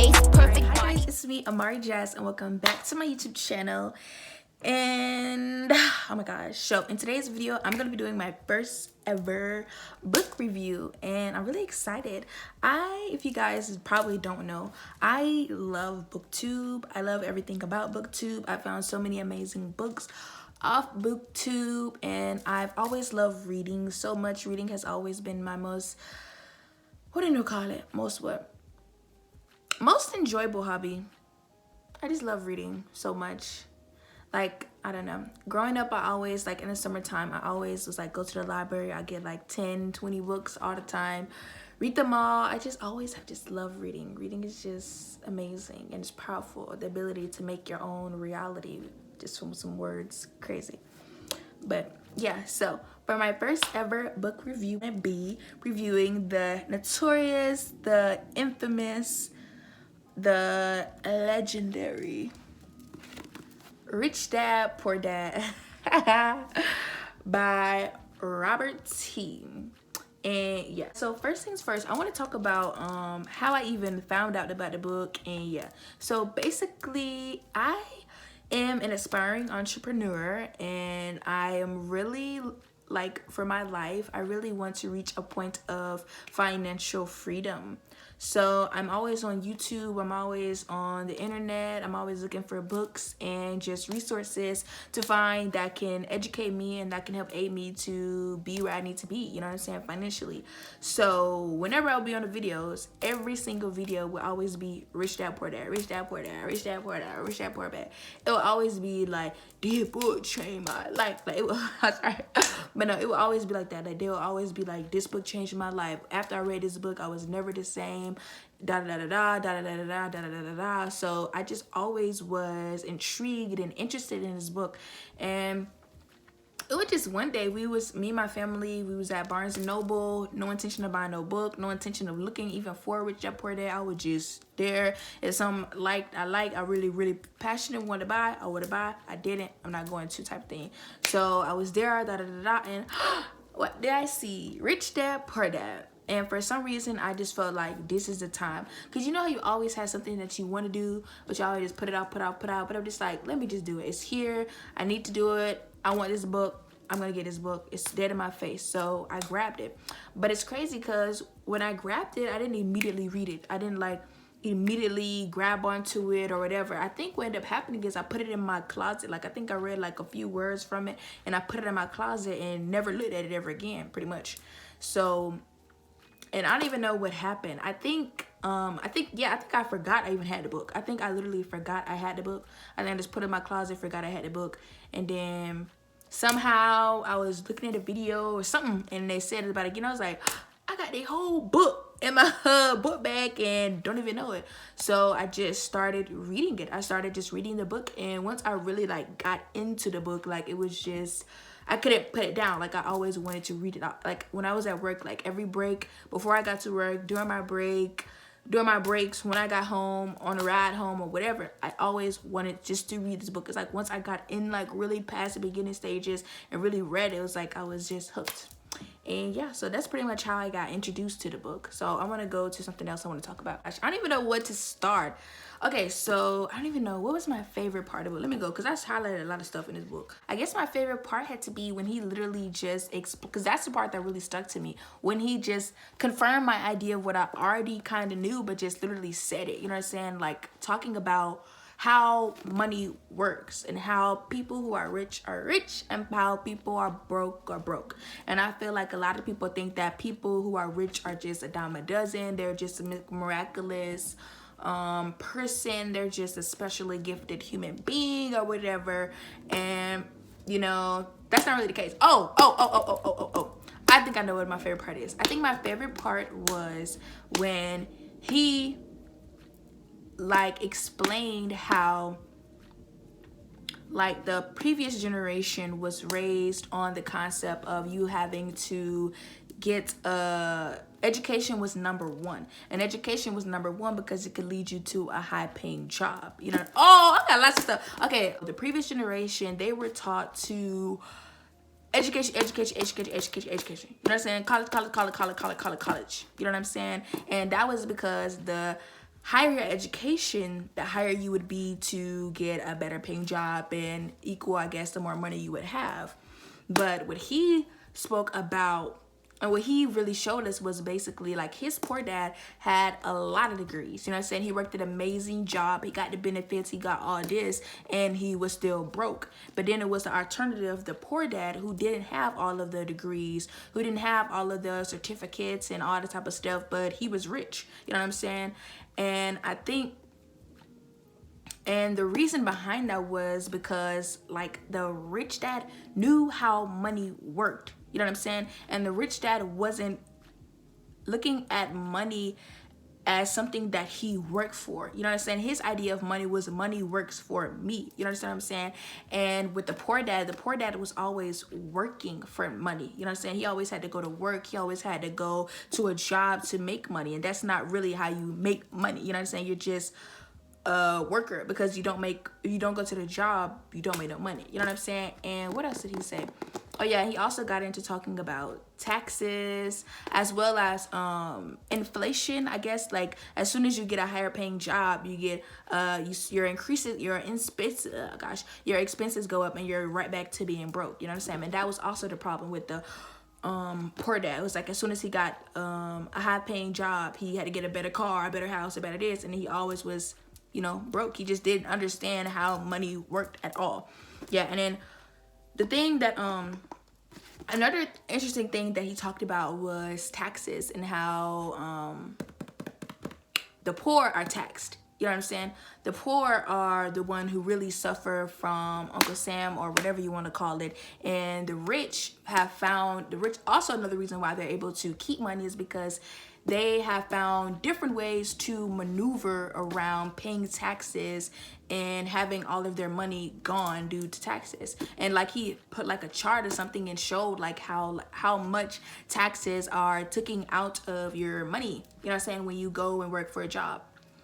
face, perfect Hi body. guys, it's me, Amarijasz, and welcome back to my YouTube channel. And oh my gosh, so in today's video, I'm gonna be doing my first ever book review, and I'm really excited. If you guys probably don't know, I love BookTube. I love everything about BookTube. I found so many amazing books off BookTube, and I've always loved reading so much. Reading has always been my most, what do you call it? Most enjoyable hobby. I just love reading so much. Like, I don't know. Growing up, I always, like in the summertime, I always was like, go to the library. I get like 10, 20 books all the time. Read them all. I just always have just loved reading. Reading is just amazing and it's powerful. The ability to make your own reality just from some words. Crazy. But yeah, so for my first ever book review, I'm gonna be reviewing the notorious, the infamous, the legendary Rich Dad, Poor Dad by Robert T. And yeah, so first things first, I want to talk about how I even found out about the book. And yeah, so basically I am an aspiring entrepreneur, and I am really, like, for my life, I really want to reach a point of financial freedom. So I'm always on YouTube, I'm always on the internet, I'm always looking for books and just resources to find that can educate me and that can help aid me to be where I need to be, you know what I'm saying, financially. So whenever I'll be on the videos, every single video will always be Rich Dad Poor Dad, Rich Dad Poor Dad, Rich Dad Poor Dad, Rich Dad Poor Dad. It will always be like, this book changed my life. Like, it will, I'm sorry, but no, it will always be like that. Like, they will always be like, this book changed my life. After I read this book, I was never the same. Da da da da da da da da da da da da da. So I just always was intrigued and interested in this book, and it was just one day me and my family, we was at Barnes and Noble, no intention of buying no book, no intention of looking even for Rich Dad Poor Dad. I was just there. It's something I really passionate, wanted to buy, I would have buy. I didn't, I'm not going to type of thing. So I was there, da da da da, and what did I see? Rich Dad Poor Dad. And for some reason, I just felt like this is the time. Because you know how you always have something that you want to do, but you always just put it out. But I'm just like, let me just do it. It's here. I need to do it. I want this book. I'm going to get this book. It's dead in my face. So I grabbed it. But it's crazy because when I grabbed it, I didn't immediately read it. I didn't like immediately grab onto it or whatever. I think what ended up happening is I put it in my closet. Like, I think I read like a few words from it and I put it in my closet and never looked at it ever again, pretty much. So, and I don't even know what happened. I think I forgot I even had the book. I think I literally forgot I had the book. I think I just put it in my closet, forgot I had the book. And then somehow I was looking at a video or something and they said about it again. I was like, I got the whole book in my book bag and don't even know it. So I just started reading it. I started just reading the book, and once I really like got into the book, like it was just, I couldn't put it down. Like, I always wanted to read it out. Like, when I was at work, like every break, before I got to work, during my breaks, when I got home, on a ride home or whatever, I always wanted just to read this book. It's like once I got in like really past the beginning stages and really read it, it was like I was just hooked. And yeah, so that's pretty much how I got introduced to the book. So I want to go to something else I want to talk about. I don't even know what to start. Okay, so I don't even know what was my favorite part of it. Let me go, because I highlighted a lot of stuff in this book. I guess my favorite part had to be when he literally just, because that's the part that really stuck to me, when he just confirmed my idea of what I already kind of knew, but just literally said it. You know what I'm saying? Like, talking about how money works and how people who are rich and how people are broke. And I feel like a lot of people think that people who are rich are just a dime a dozen. They're just a miraculous person. They're just a specially gifted human being or whatever. And you know, that's not really the case. Oh. I think I know what my favorite part is. I think my favorite part was when he like explained how like the previous generation was raised on the concept of you having to get education was number one, and education was number one because it could lead you to a high-paying job, you know. Oh, I got lots of stuff. Okay, the previous generation, they were taught to education. You know what I'm saying? College. You know what I'm saying? And that was because the higher education, the higher you would be to get a better paying job and equal, I guess, the more money you would have. But what he spoke about and what he really showed us was basically like his poor dad had a lot of degrees. You know what I'm saying? He worked an amazing job. He got the benefits. He got all this and he was still broke. But then it was the alternative, the poor dad who didn't have all of the degrees, who didn't have all of the certificates and all the type of stuff, but he was rich. You know what I'm saying? And I think and the reason behind that was because like the rich dad knew how money worked. You know what I'm saying? And the rich dad wasn't looking at money as something that he worked for. You know what I'm saying? His idea of money was money works for me. You understand what I'm saying? And with the poor dad was always working for money. You know what I'm saying? He always had to go to work. He always had to go to a job to make money. And that's not really how you make money. You know what I'm saying? You're just a worker because you don't go to the job, you don't make no money. You know what I'm saying? And what else did he say? Oh yeah, he also got into talking about taxes as well as inflation. I guess like as soon as you get a higher paying job, you get your expenses go up and you're right back to being broke. You know what I'm saying? And that was also the problem with the poor dad. It was like as soon as he got a high paying job, he had to get a better car, a better house, a better this, and he always was, you know, broke. He just didn't understand how money worked at all. Yeah, and then the thing that another interesting thing that he talked about was taxes and how the poor are taxed. You know what I'm saying? The poor are the one who really suffer from Uncle Sam or whatever you want to call it. And the rich also another reason why they're able to keep money is because they have found different ways to maneuver around paying taxes and having all of their money gone due to taxes. And like he put like a chart or something and showed like how much taxes are taken out of your money. You know what I'm saying? When you go and work for a job.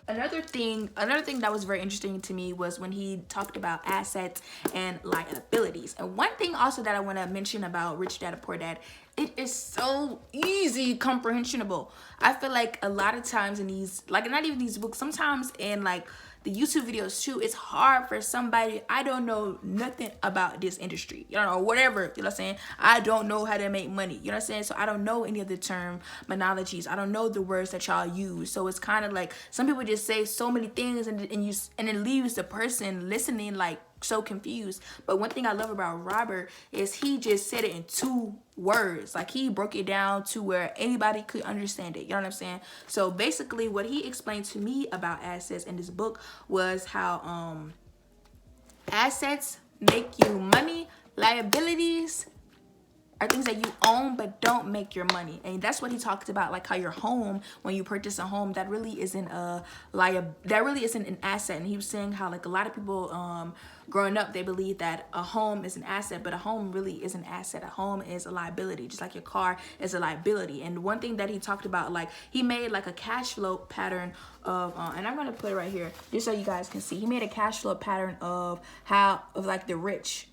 Another thing that was very interesting to me was when he talked about assets and liabilities. And one thing also that I want to mention about Rich Dad and Poor Dad, it is so easy comprehensible. I feel like a lot of times in these, like not even these books, sometimes in like the YouTube videos too, it's hard for somebody, I don't know nothing about this industry, you know, or whatever, you know what I'm saying? I don't know how to make money, you know what I'm saying? So I don't know any of the terminologies. I don't know the words that y'all use. So it's kind of like some people just say so many things and it leaves the person listening like so confused. But one thing I love about Robert is he just said it in 2 words. Like he broke it down to where anybody could understand it. You know what I'm saying? So basically what he explained to me about assets in this book was how assets make you money, liabilities are things that you own but don't make your money. And that's what he talked about, like how your home, when you purchase a home, that really isn't an asset. And he was saying how like a lot of people growing up, they believe that a home is an asset, but a home really is an asset. A home is a liability, just like your car is a liability. And one thing that he talked about, like he made like a cash flow pattern of and I'm gonna put it right here just so you guys can see. He made a cash flow pattern of how the rich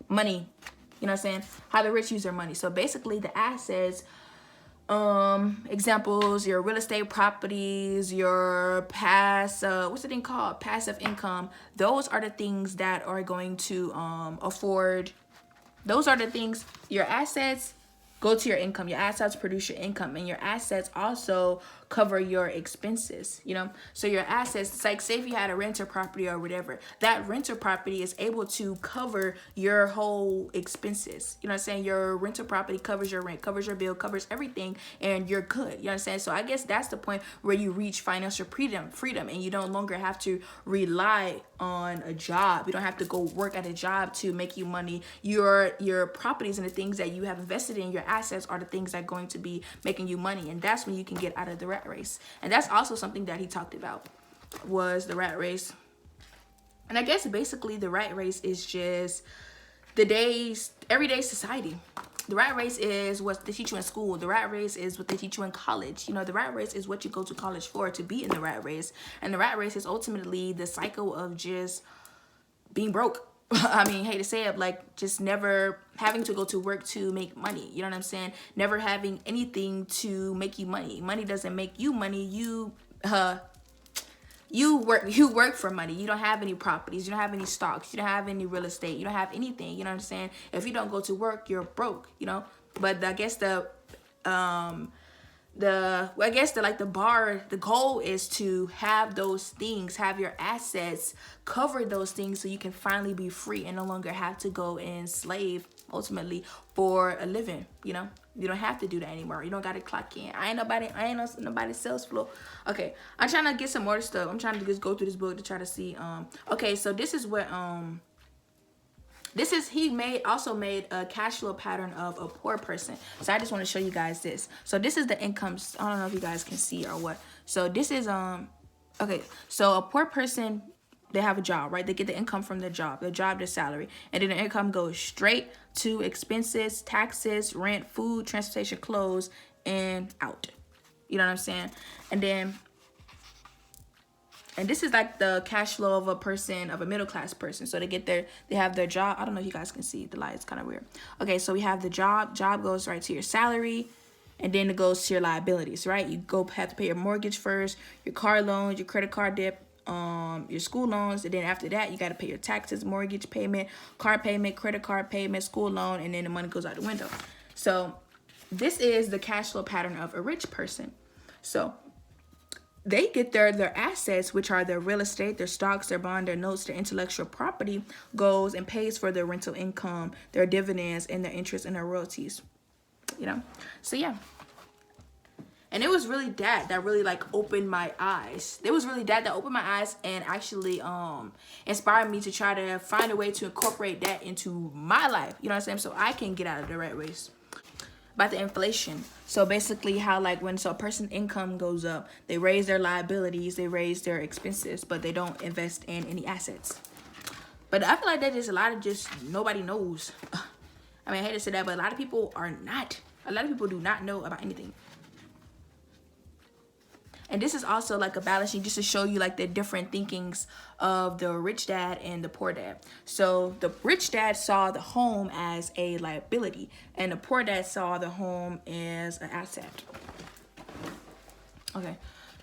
money, you know what I'm saying, how the rich use their money. So basically the assets, examples, your real estate properties, your what's the thing called, passive income, those are the things that are going to afford, those are the things, your assets go to your income, your assets produce your income, and your assets also cover your expenses, you know. So your assets, it's like say if you had a rental property or whatever, that rental property is able to cover your whole expenses. You know what I'm saying? Your rental property covers your rent, covers your bill, covers everything, and you're good. You know what I'm saying? So I guess that's the point where you reach financial freedom and you no longer have to rely on a job. You don't have to go work at a job to make you money. Your properties and the things that you have invested in, your assets are the things that are going to be making you money. And that's when you can get out of the rat race. And that's also something that he talked about, was the rat race. And I guess basically the rat race is just everyday society. The rat race is what they teach you in school. The rat race is what they teach you in college. You know, the rat race is what you go to college for, to be in the rat race. And the rat race is ultimately the cycle of just being broke. I mean, hate to say it, like just never having to go to work to make money. You know what I'm saying? Never having anything to make you money. Money doesn't make you money. You work for money. You don't have any properties. You don't have any stocks. You don't have any real estate. You don't have anything. You know what I'm saying? If you don't go to work, you're broke, you know? But I guess the goal is to have those things, have your assets, cover those things so you can finally be free and no longer have to go and slave ultimately for a living, you know? You don't have to do that anymore. You don't gotta clock in. I ain't nobody's sales floor. Okay, I'm trying to get some more stuff. I'm trying to just go through this book to try to see. Okay, so this is what he also made a cash flow pattern of a poor person. So I just want to show you guys this. So this is the incomes. I don't know if you guys can see or what. So this is okay. So a poor person, they have a job, right? They get the income from their job, their salary, and then the income goes straight to expenses, taxes, rent, food, transportation, clothes, and out. You know what I'm saying? And this is like the cash flow of a person, of a middle class person. So they have their job. I don't know if you guys can see, the light is kind of weird. Okay, so we have the job. Job goes right to your salary, and then it goes to your liabilities, right? You have to pay your mortgage first, your car loans, your credit card debt, your school loans, and then after that you got to pay your taxes, mortgage payment, car payment, credit card payment, school loan, and then the money goes out the window. So this is the cash flow pattern of a rich person. So they get their assets, which are their real estate, their stocks, their bond, their notes, their intellectual property, goes and pays for their rental income, their dividends, and their interest and their royalties. You know? So yeah. And it was really that really like opened my eyes. It was really that opened my eyes and actually inspired me to try to find a way to incorporate that into my life. You know what I'm saying? So I can get out of the rat race. About the inflation. So basically how like when a person's income goes up, they raise their liabilities, they raise their expenses, but they don't invest in any assets. But I feel like that is a lot of just nobody knows. I mean, I hate to say that, but a lot of people do not know about anything. And this is also like a balance sheet just to show you like the different thinkings of the rich dad and the poor dad. So the rich dad saw the home as a liability and the poor dad saw the home as an asset. Okay,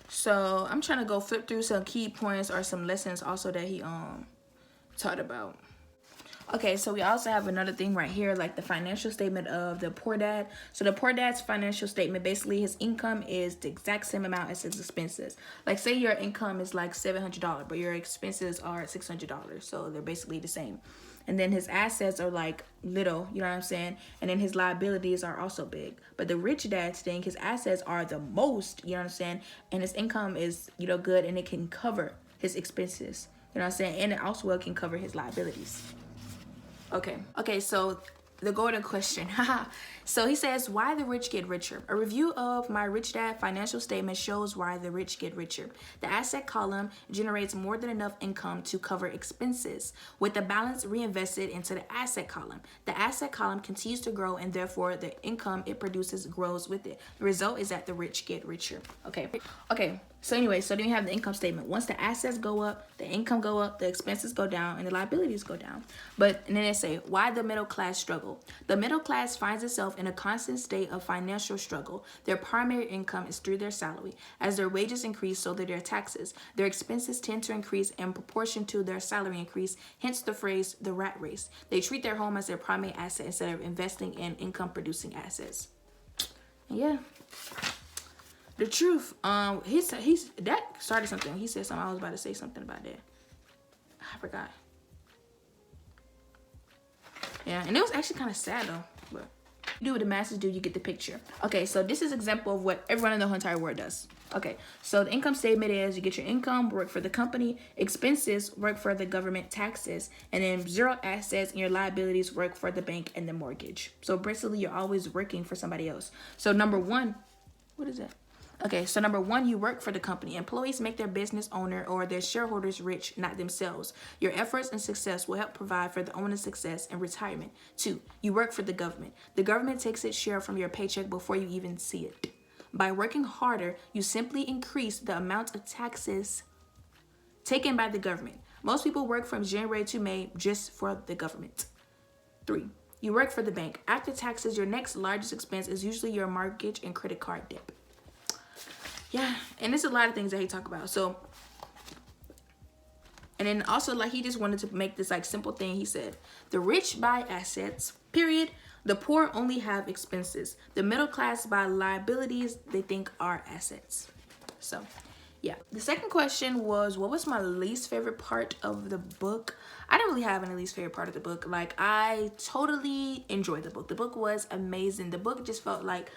so I'm trying to go flip through some key points or some lessons also that he taught about. Okay, so we also have another thing right here, like the financial statement of the poor dad. So the poor dad's financial statement, basically his income is the exact same amount as his expenses. Like say your income is like $700, but your expenses are $600. So they're basically the same. And then his assets are like little, you know what I'm saying? And then his liabilities are also big. But the rich dad's thing, his assets are the most, you know what I'm saying? And his income is, you know, good and it can cover his expenses, you know what I'm saying? And it also can cover his liabilities. Okay, so the golden question. So he says, why the rich get richer? A review of my rich dad financial statement shows why the rich get richer. The asset column generates more than enough income to cover expenses, with the balance reinvested into the asset column. The asset column continues to grow, and therefore the income it produces grows with it. The result is that the rich get richer. Okay. So anyway, so then you have the income statement. Once the assets go up, the income go up, the expenses go down, and the liabilities go down. And then they say, why the middle class struggle? The middle class finds itself in a constant state of financial struggle. Their primary income is through their salary. As their wages increase, so do their taxes. Their expenses tend to increase in proportion to their salary increase, hence the phrase, the rat race. They treat their home as their primary asset instead of investing in income-producing assets. Yeah. The truth, he's that started something. He said something. I was about to say something about that. I forgot. Yeah, and it was actually kind of sad though. But you do what the masses do, you get the picture. Okay, so this is an example of what everyone in the whole entire world does. Okay, so the income statement is you get your income, work for the company, expenses, work for the government, taxes, and then zero assets, and your liabilities work for the bank and the mortgage. So basically, you're always working for somebody else. So number one, what is that? Okay, so number one, you work for the company. Employees make their business owner or their shareholders rich, not themselves. Your efforts and success will help provide for the owner's success and retirement. 2, you work for the government. The government takes its share from your paycheck before you even see it. By working harder, you simply increase the amount of taxes taken by the government. Most people work from January to May just for the government. 3, you work for the bank. After taxes, your next largest expense is usually your mortgage and credit card debt. Yeah, and there's a lot of things that he talked about. So, and then also, like, he just wanted to make this, like, simple thing. He said, the rich buy assets, period. The poor only have expenses. The middle class buy liabilities they think are assets. So, yeah. The second question was, what was my least favorite part of the book? I didn't really have any least favorite part of the book. Like, I totally enjoyed the book. The book was amazing. The book just felt like,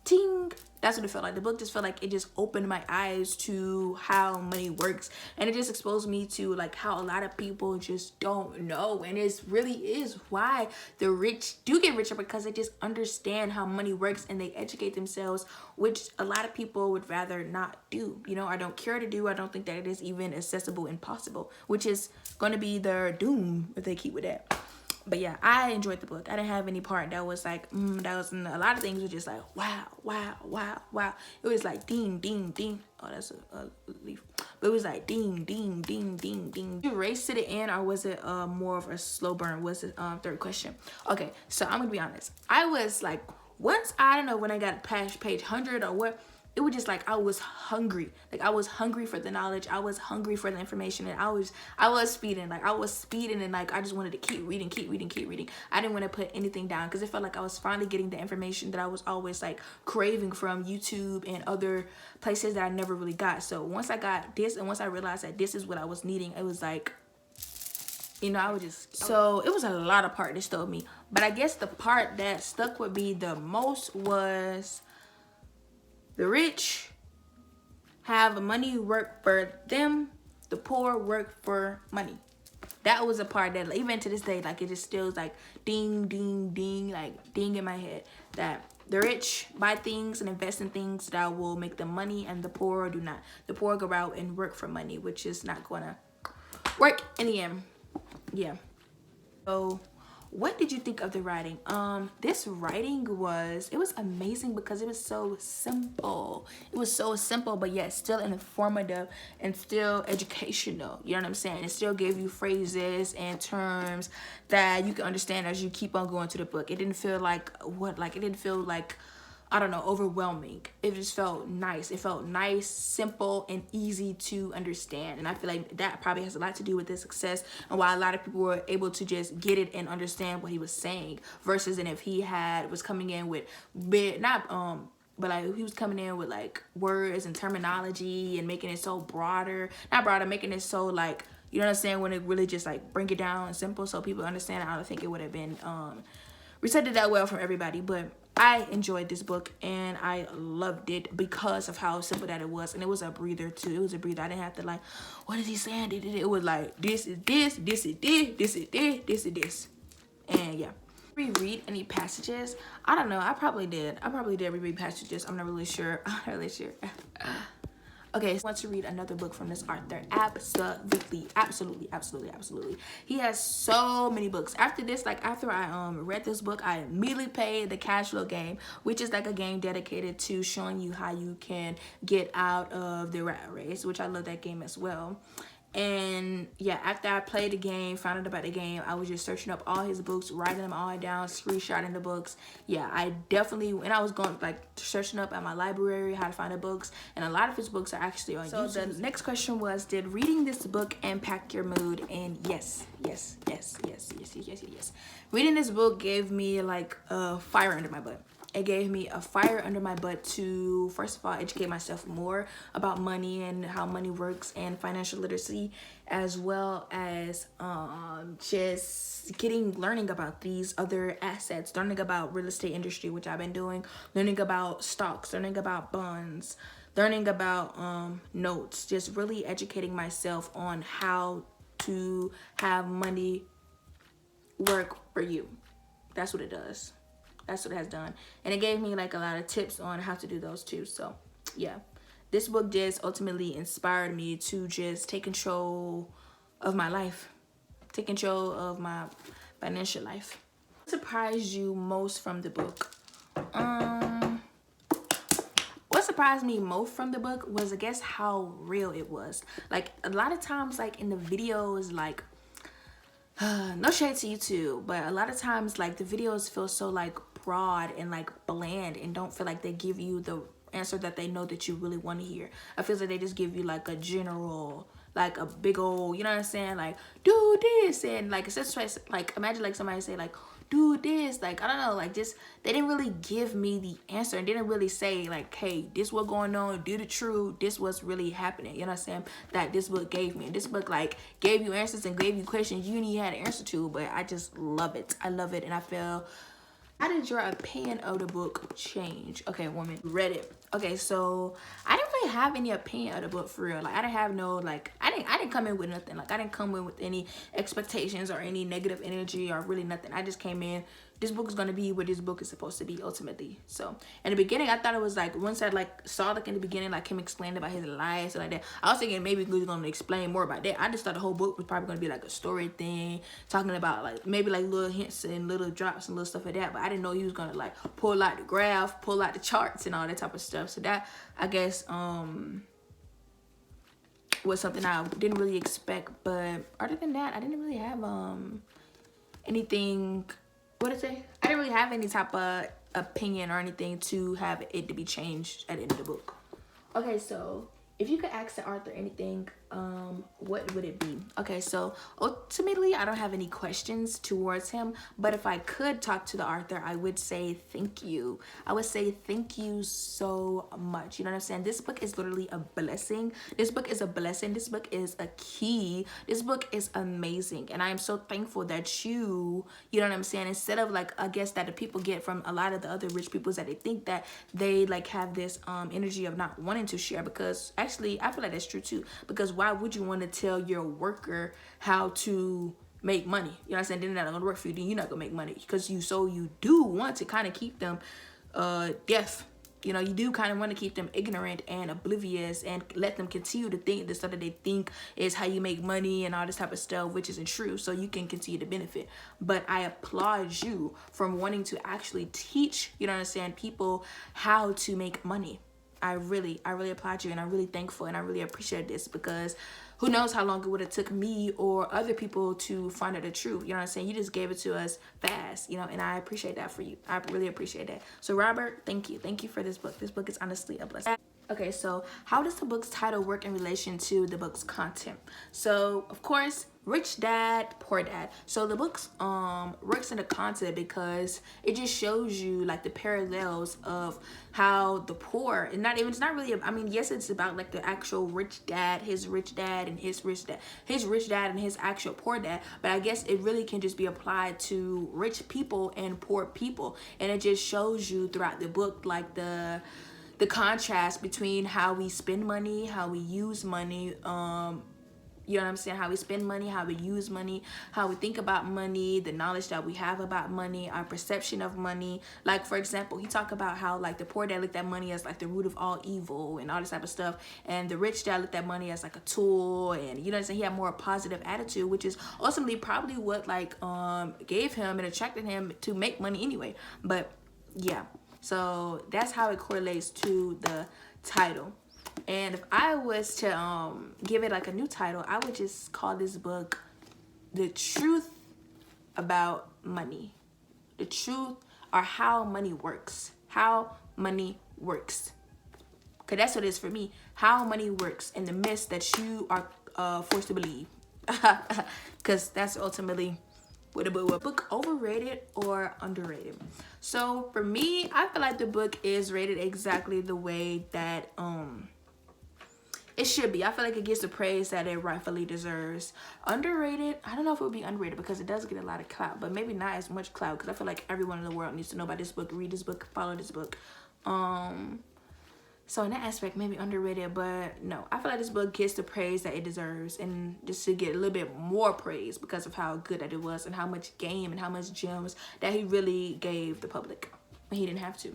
ting. That's what it felt like. The book just felt like it just opened my eyes to how money works, and it just exposed me to like how a lot of people just don't know, and it really is why the rich do get richer, because they just understand how money works and they educate themselves, which a lot of people would rather not do, you know, or don't care to do. I don't think that it is even accessible and possible, which is going to be their doom if they keep with that. But yeah, I enjoyed the book. I didn't have any part that was like, that was, a lot of things were just like, wow, wow, wow, wow. It was like ding, ding, ding. Oh, that's a leaf. But it was like ding, ding, ding, ding, ding. Did you race to the end, or was it more of a slow burn? Was it third question? Okay, so I'm gonna be honest. I was like, once, I don't know, when I got past page 100 or what, it was just like I was hungry. Like I was hungry for the knowledge. I was hungry for the information, and I was speeding. Like I was speeding, and like I just wanted to keep reading, keep reading, keep reading. I didn't want to put anything down because it felt like I was finally getting the information that I was always like craving from YouTube and other places that I never really got. So once I got this, and once I realized that this is what I was needing, it was like, you know, I would just, so it was a lot of part that stuck with me. But I guess the part that stuck with me the most was the rich have money work for them, the poor work for money. That was a part that, like, even to this day, like, it just still is like ding, ding, ding, like ding in my head, that the rich buy things and invest in things that will make them money, and the poor do not. The poor go out and work for money, which is not gonna work in the end. Yeah. So what did you think of the writing? This writing was amazing because it was so simple. It was so simple, but yet still informative and still educational. You know what I'm saying? It still gave you phrases and terms that you can understand as you keep on going to the book. It didn't feel like it didn't feel like, I don't know, overwhelming. It just felt nice. It felt nice, simple, and easy to understand. And I feel like that probably has a lot to do with the success and why a lot of people were able to just get it and understand what he was saying, versus than if he was coming in with but like he was coming in with like words and terminology and making it so making it so like, you know what I'm saying, when it really just like bring it down and simple so people understand. I don't think it would have been recited that well from everybody, but I enjoyed this book and I loved it because of how simple that it was. And it was a breather too. It was a breather. I didn't have to like, what is he saying? It was like, this is this, this is this, this is this, this is this. And yeah. Reread any passages? I don't know. I probably did reread passages. I'm not really sure. I'm not really sure. Okay, so I want to read another book from this author. Absolutely. He has so many books. After this, like after I read this book, I immediately played the Cash Flow game, which is like a game dedicated to showing you how you can get out of the rat race, which I love that game as well. And yeah, after I played the game, found out about the game, I was just searching up all his books, writing them all down, screenshotting the books. Yeah, I definitely, and I was going like searching up at my library how to find the books, and a lot of his books are actually on YouTube. So the next question was, did reading this book impact your mood? And yes. Reading this book gave me like a fire under my butt. It gave me a fire under my butt to, first of all, educate myself more about money and how money works and financial literacy, as well as just learning about these other assets, learning about real estate industry, which I've been doing, learning about stocks, learning about bonds, learning about notes, just really educating myself on how to have money work for you. That's what it does. That's what it has done. And it gave me like a lot of tips on how to do those too. So yeah, this book just ultimately inspired me to just take control of my life, take control of my financial life. What surprised you most from the book? What what surprised me most from the book was, I guess, how real it was. Like, a lot of times, like, in the videos, like, no shade to YouTube, but a lot of times, like, the videos feel so, like, broad and, like, bland and don't feel like they give you the answer that they know that you really want to hear. I feel like they just give you, like, a general, like, a big old, you know what I'm saying, like, do this, and, like, it's like, imagine, like, somebody say, like, do this, like, I don't know, like, just, they didn't really give me the answer and didn't really say, like, hey, this what's going on, do the truth, this what's really happening, you know what I'm saying, that this book gave me. And this book, like, gave you answers and gave you questions you didn't had an answer to, but I just love it. I love it, and I feel, how did your opinion of the book change? Okay, woman, read it. Okay, so I didn't really have any opinion of the book for real. Like, I didn't have no, like, I didn't come in with nothing. Like, I didn't come in with any expectations or any negative energy or really nothing. I just came in, this book is gonna be what this book is supposed to be ultimately. So in the beginning, I thought it was like, once I like saw like in the beginning, like him explaining about his life and like that, I was thinking maybe he was gonna explain more about that. I just thought the whole book was probably gonna be like a story thing, talking about like maybe like little hints and little drops and little stuff like that. But I didn't know he was gonna like pull out the graph, pull out the charts and all that type of stuff. So that, I guess, was something I didn't really expect. But other than that, I didn't really have anything, what did I say? I didn't really have any type of opinion or anything to have it to be changed at the end of the book. Okay, so if you could ask the author anything, what would it be? Okay, so ultimately, I don't have any questions towards him, but if I could talk to the author, I would say thank you. I would say thank you so much. You know what I'm saying? This book is literally a blessing. This book is a blessing. This book is a key. This book is amazing, and I am so thankful that you know what I'm saying, instead of like, I guess that the people get from a lot of the other rich people is that they think that they like have this energy of not wanting to share, because actually I feel like that's true too, because why would you want to tell your worker how to make money? You know what I'm saying? Then they're not gonna work for you, then you're not gonna make money, because you do want to kind of keep them deaf. You know, you do kind of want to keep them ignorant and oblivious and let them continue to think the stuff that they think is how you make money and all this type of stuff, which isn't true, so you can continue to benefit. But I applaud you from wanting to actually teach, you know what I'm saying, people how to make money. I really applaud you, and I'm really thankful, and I really appreciate this, because who knows how long it would have took me or other people to find out the truth. You know what I'm saying? You just gave it to us fast, you know, and I appreciate that for you. I really appreciate that. So Robert, thank you. Thank you for this book. This book is honestly a blessing. Okay, so how does the book's title work in relation to the book's content? So, of course, Rich Dad, Poor Dad. So the book's works in the content because it just shows you like the parallels of how the poor, and it's not really, I mean, yes, it's about like the actual rich dad, his rich dad and his rich dad, his rich dad and his actual poor dad, but I guess it really can just be applied to rich people and poor people, and it just shows you throughout the book like the contrast between how we spend money, how we use money, you know what I'm saying, how we spend money, how we use money, how we think about money, the knowledge that we have about money, our perception of money. Like, for example, he talked about how like the poor dad looked at money as like the root of all evil and all this type of stuff, and the rich dad looked at money as like a tool, and you know what I'm saying, he had more positive attitude, which is ultimately probably what like gave him and attracted him to make money anyway. But yeah, so that's how it correlates to the title. And if I was to give it like a new title, I would just call this book The Truth About Money. The truth, or how money works. How money works. Because that's what it is for me. How money works in the midst that you are forced to believe. Because that's ultimately what a book, overrated or underrated. So for me, I feel like the book is rated exactly the way that it should be. I feel like it gets the praise that it rightfully deserves. Underrated, I don't know if it would be underrated because it does get a lot of clout, but maybe not as much clout, because I feel like everyone in the world needs to know about this book, read this book, follow this book. So in that aspect, maybe underrated, but no, I feel like this book gets the praise that it deserves, and just to get a little bit more praise because of how good that it was and how much game and how much gems that he really gave the public. And he didn't have to.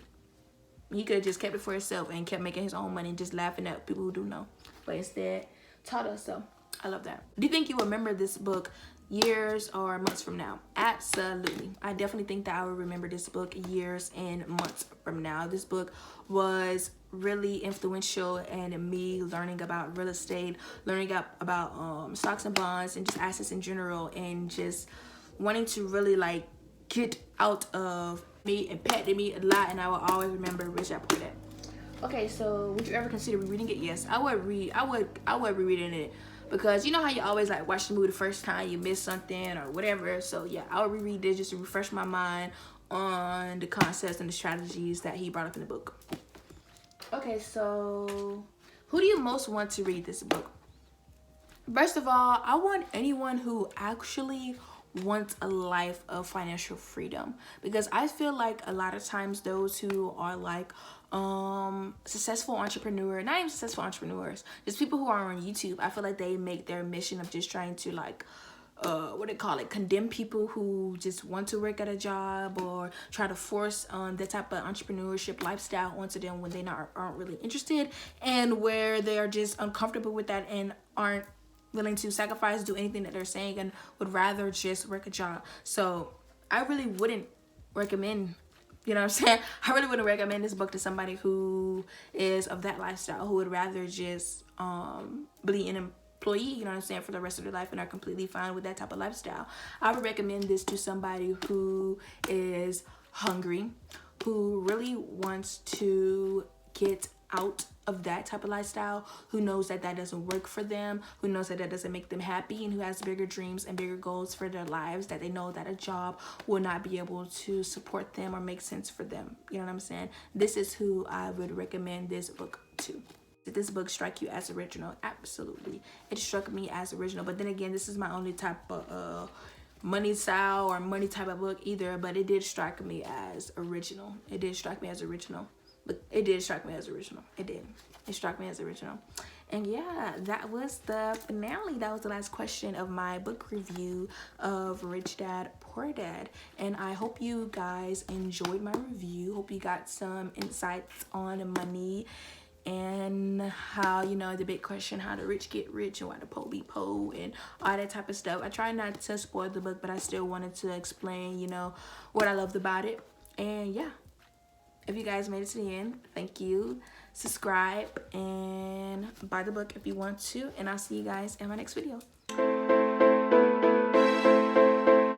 He could have just kept it for himself and kept making his own money, just laughing at people who do know. But instead, taught us. So I love that. Do you think you remember this book years or months from now? Absolutely. I definitely think that I will remember this book years and months from now. This book was really influential in me learning about real estate, learning about stocks and bonds and just assets in general, and just wanting to really like get out of me, impacted me a lot, and I will always remember Rich Dad Poor Dad. Okay, so would you ever consider rereading it? Yes, I would rereading it, because you know how you always like watch the movie the first time you miss something or whatever. So yeah, I would reread this just to refresh my mind on the concepts and the strategies that he brought up in the book. Okay, so who do you most want to read this book? First of all, I want anyone who actually wants a life of financial freedom, because I feel like a lot of times those who are like successful entrepreneur, not even successful entrepreneurs, just people who are on YouTube, I feel like they make their mission of just trying to like condemn people who just want to work at a job, or try to force that type of entrepreneurship lifestyle onto them when they aren't really interested, and where they are just uncomfortable with that and aren't willing to sacrifice, do anything that they're saying, and would rather just work a job. So I really wouldn't recommend, you know what I'm saying? I really wouldn't recommend this book to somebody who is of that lifestyle, who would rather just be an employee, you know what I'm saying, for the rest of their life, and are completely fine with that type of lifestyle. I would recommend this to somebody who is hungry, who really wants to get out of that type of lifestyle, who knows that that doesn't work for them, who knows that that doesn't make them happy, and who has bigger dreams and bigger goals for their lives, that they know that a job will not be able to support them or make sense for them. You know what I'm saying? This is who I would recommend this book to. Did this book strike you as original? Absolutely. It struck me as original, but then again, this is my only type of money style or money type of book either, but it did strike me as original. It did strike me as original. But it did strike me as original. It did. It struck me as original. And yeah, that was the finale. That was the last question of my book review of Rich Dad Poor Dad. And I hope you guys enjoyed my review. Hope you got some insights on money and how, you know, the big question, how the rich get rich and why the poor be poor and all that type of stuff. I try not to spoil the book, but I still wanted to explain, you know, what I loved about it. And yeah. If you guys made it to the end, thank you. Subscribe and buy the book if you want to. And I'll see you guys in my next video.